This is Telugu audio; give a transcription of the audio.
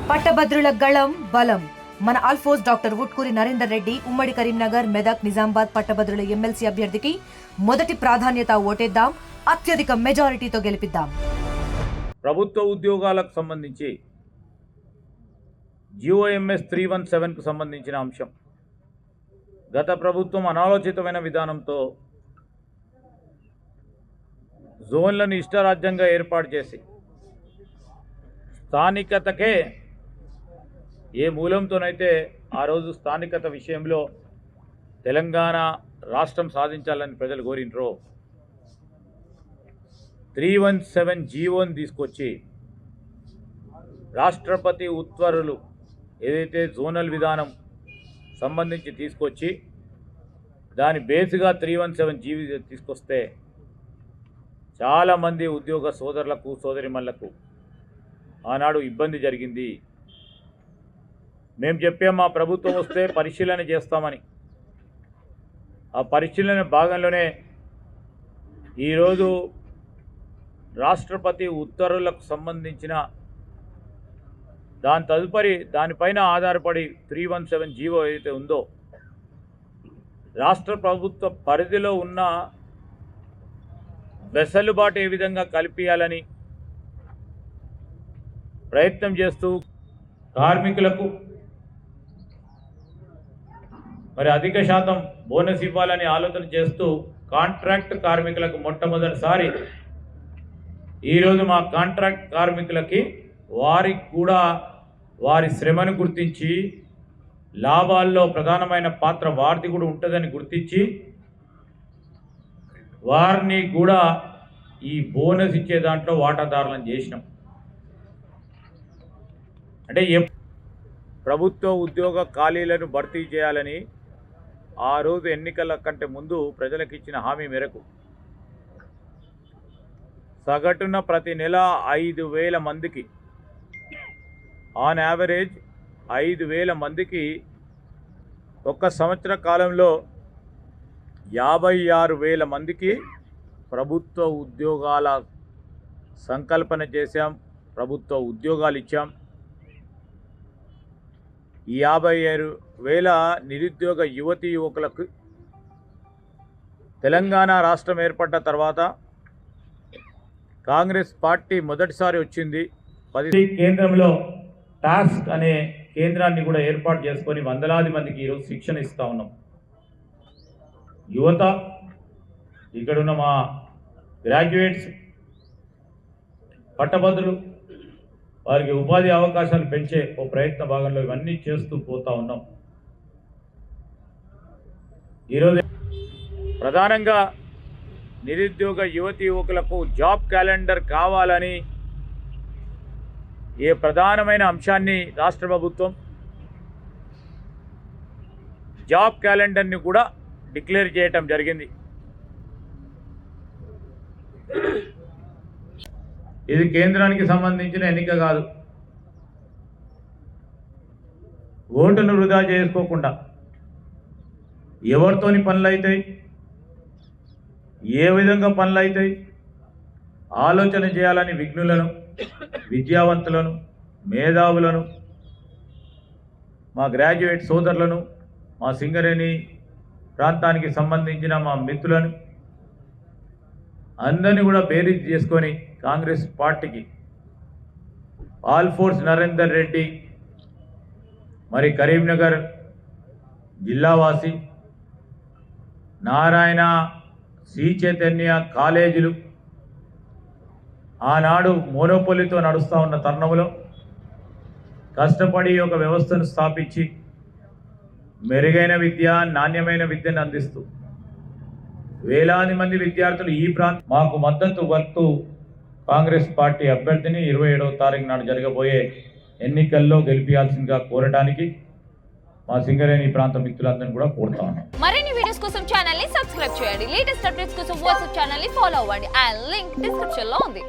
పట్టభద్రుల గళం బలం మన ఆల్ఫోస్ డాక్టర్ ఉట్కూరి నరేందర్ రెడ్డి ఉమ్మడి కరీంనగర్ మెదక్ నిజామాబాద్ పట్టభద్రుల ఎమ్మెల్సీ అభ్యర్థికి మొదటి ప్రాధాన్యత ఓటేద్దాం, అత్యధిక మెజారిటీతో గెలిపిద్దాం. ప్రభుత్వ ఉద్యోగాలకు సంబంధించి GOMS 317కు సంబంధించిన అంశం గత ప్రభుత్వం అనాలోచితమైన విధానంతో జోన్లను ఇష్టరాజ్యంగా ఏర్పాటు చేసి స్థానికతకే ఏ మూలంతోనైతే ఆ రోజు స్థానికత విషయంలో తెలంగాణ రాష్ట్రం సాధించాలని ప్రజలు కోరినరో 317 జీవోని తీసుకొచ్చి రాష్ట్రపతి ఉత్తర్వులు ఏదైతే జోనల్ విధానం సంబంధించి తీసుకొచ్చి దాని బేస్గా 317 జీవీ తీసుకొస్తే చాలామంది ఉద్యోగ సోదరులకు సోదరిమణులకు ఆనాడు ఇబ్బంది జరిగింది. మేము చెప్పాం మా ప్రభుత్వం వస్తే పరిశీలన చేస్తామని. ఆ పరిశీలన భాగంలోనే ఈరోజు రాష్ట్రపతి ఉత్తర్వులకు సంబంధించిన దాని తదుపరి దానిపైన ఆధారపడి 317 జీవో ఏదైతే ఉందో రాష్ట్ర ప్రభుత్వ పరిధిలో ఉన్న వెసులుబాటు ఏ విధంగా కల్పించాలని ప్రయత్నం చేస్తూ కార్మికులకు మరి అధిక శాతం బోనస్ ఇవ్వాలని ఆలోచన చేస్తూ కాంట్రాక్ట్ కార్మికులకు మొట్టమొదటిసారి ఈరోజు మా కాంట్రాక్ట్ కార్మికులకి వారికి కూడా వారి శ్రమను గుర్తించి లాభాల్లో ప్రధానమైన పాత్ర వారిది కూడా ఉంటుందని గుర్తించి వారిని కూడా ఈ బోనస్ ఇచ్చే దాంట్లో వాటాదారులను చేసినాం. అంటే ప్రభుత్వ ఉద్యోగ ఖాళీలను భర్తీ చేయాలని ఆ రోజు ఎన్నికల కంటే ముందు ప్రజలకు ఇచ్చిన హామీ మేరకు సగటున ప్రతి నెల 5,000 మందికి ఆన్ యావరేజ్ 5,000 మందికి ఒక్క సంవత్సర కాలంలో 56,000 మందికి ప్రభుత్వ ఉద్యోగాల సంకల్పన చేశాం, ప్రభుత్వ ఉద్యోగాలు ఇచ్చాం. ఈ 56,000 నిరుద్యోగ యువతీ యువకులకు తెలంగాణ రాష్ట్రం ఏర్పడ్డ తర్వాత కాంగ్రెస్ పార్టీ మొదటిసారి వచ్చింది. కేంద్రంలో టాస్క్ అనే కేంద్రాన్ని కూడా ఏర్పాటు చేసుకొని వందలాది మందికి ఈరోజు శిక్షణ ఇస్తూ ఉన్నాం. యువత ఇక్కడున్న మా గ్రాడ్యుయేట్స్ పట్టభద్రులు వారికి ఉపాధి అవకాశాలు పెంచే ఓ ప్రయత్న భాగంలో ఇవన్నీ చేస్తూ పోతా ఉన్నాం. ఈరోజు ప్రధానంగా నిరుద్యోగ యువతి యువకులకు జాబ్ క్యాలెండర్ కావాలని ఏ ప్రధానమైన అంశాన్ని రాష్ట్ర ప్రభుత్వం జాబ్ క్యాలెండర్ని కూడా డిక్లేర్ చేయటం జరిగింది. ఇది కేంద్రానికి సంబంధించిన ఎన్నిక కాదు. ఓటును వృధా చేసుకోకుండా ఎవరితోని పనులు అవుతాయి, ఏ విధంగా పనులు అవుతాయి ఆలోచన చేయాలని విఘ్నులను, విద్యావంతులను, మేధావులను, మా గ్రాడ్యుయేట్ సోదరులను, మా సింగరేణి ప్రాంతానికి సంబంధించిన మా మిత్రులను అందరినీ కూడా బేరీజ్ చేసుకొని కాంగ్రెస్ పార్టీకి ఆల్ఫోర్స్ నరేందర్ రెడ్డి మరి కరీంనగర్ జిల్లావాసి, నారాయణ శ్రీ చైతన్య కాలేజీలు ఆనాడు మోనోపోలీతో నడుస్తూ ఉన్న తరుణంలో కష్టపడి ఒక వ్యవస్థను స్థాపించి మెరుగైన విద్య, నాణ్యమైన విద్యను అందిస్తూ వేలాది మంది విద్యార్థులు ఈ మాకు మద్దతు వర్తూ కాంగ్రెస్ పార్టీ అభ్యర్థిని 27వ తారీఖు నాడు జరగబోయే ఎన్నికల్లో గెలిపించాల్సిందిగా కోరడానికి మా సింగరేణి ప్రాంత మిత్రులందరినీ కూడా కోరుతా ఉన్నాం. మరిన్ని వీడియోస్ కోసం ఛానల్ ని సబ్స్క్రైబ్ చేయండి. లేటెస్ట్ అప్డేట్స్ కోసం వాట్సాప్ ఛానల్ ని ఫాలో అవ్వండి. ఆ లింక్ డిస్క్రిప్షన్ లో ఉంది.